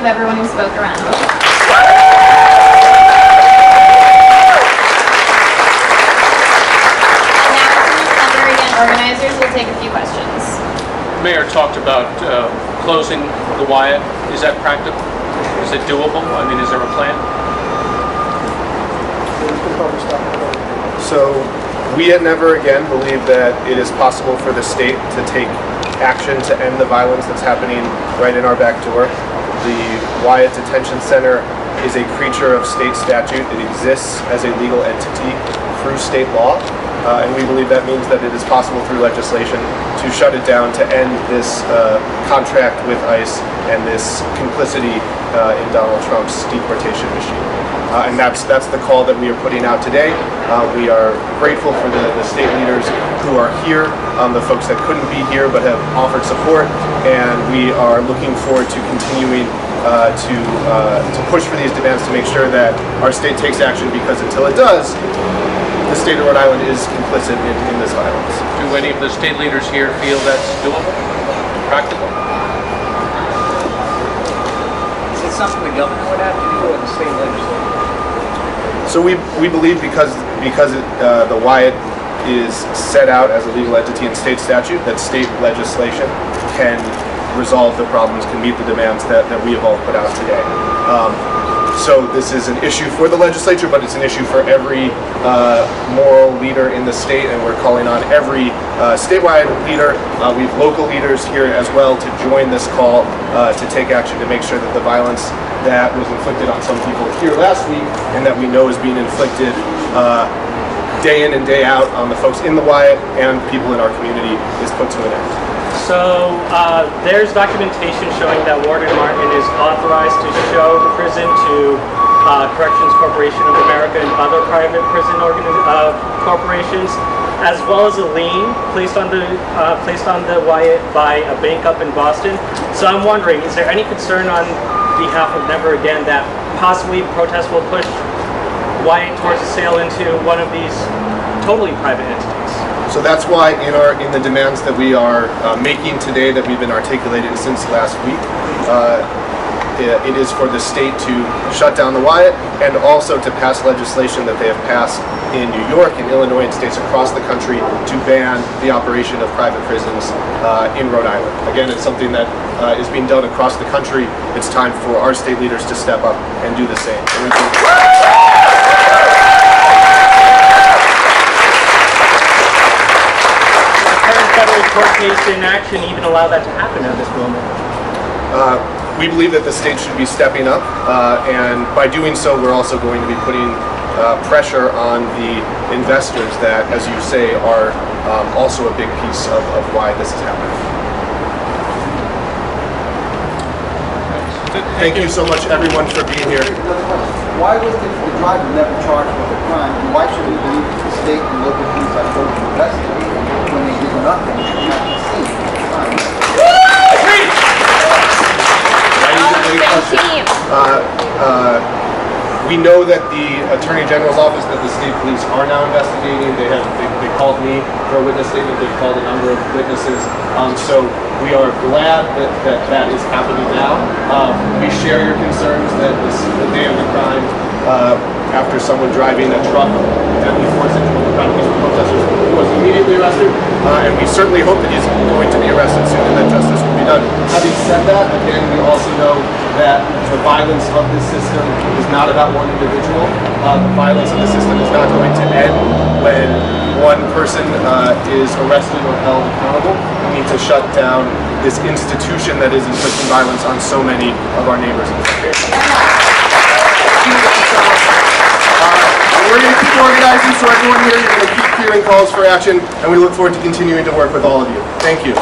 give everyone who spoke a round of applause. And now from the center again, organizers will take a few questions. The mayor talked about closing the Wyatt. Is that practical? Is it doable? I mean, is there a plan? So we at Never Again believe that it is possible for the state to take action to end the violence that's happening right in our back door. The Wyatt Detention Center is a creature of state statute. It exists as a legal entity through state law. And we believe that means that it is possible through legislation to shut it down, to end this contract with ICE and this complicity in Donald Trump's deportation machine. And that's the call that we are putting out today. We are grateful for the state leaders who are here, the folks that couldn't be here but have offered support, and we are looking forward to continuing to push for these demands to make sure that our state takes action, because until it does, the state of Rhode Island is complicit in this violence. Do any of the state leaders here feel that's doable, practical? Is it something the governor would have to do, or the state legislature? So we believe because the Wyatt is set out as a legal entity in state statute, that state legislation can resolve the problems, can meet the demands that we have all put out today. So this is an issue for the legislature, but it's an issue for every moral leader in the state, and we're calling on every statewide leader. We have local leaders here as well to join this call to take action to make sure that the violence that was inflicted on some people here last week, and that we know is being inflicted day in and day out on the folks in the Wyatt and people in our community, is put to an end. So there's documentation showing that Warden Martin is authorized to show the prison to Corrections Corporation of America and other private prison corporations, as well as a lien placed on the Wyatt by a bank up in Boston. So I'm wondering, is there any concern on behalf of Never Again that possibly protests will push Wyatt towards a sale into one of these totally private entities? So that's why in the demands that we are making today, that we've been articulating since last week, it is for the state to shut down the Wyatt, and also to pass legislation that they have passed in New York and Illinois and states across the country to ban the operation of private prisons in Rhode Island. Again, it's something that is being done across the country. It's time for our state leaders to step up and do the same. Federal court case in action even allow that to happen at this moment? We believe that the state should be stepping up, and by doing so, we're also going to be putting pressure on the investors that, as you say, are also a big piece of why this is happening. Thank you so much, everyone, for being here. Why was the driver never charged with a crime? And why should we believe that the state and local police are supposed to investigate when they did nothing and not see the crime? We know that the Attorney General's office, that the state police are now investigating. They called me for a witness statement. They've called a number of witnesses. So we are glad that is happening now. We share your concerns that the day of the crime, after someone driving a truck deadly force into one of the crime peaceful protesters, he was immediately arrested, and we certainly hope that he's going to be arrested soon and that justice will be done. Having said that, again, we also know that the violence of this system is not about one individual. The violence of the system is not going to end when one person is arrested or held accountable. We need to shut down this institution that is inflicting violence on so many of our neighbors in this area. We're going to keep organizing, so everyone here, you're going to keep hearing calls for action, and we look forward to continuing to work with all of you. Thank you.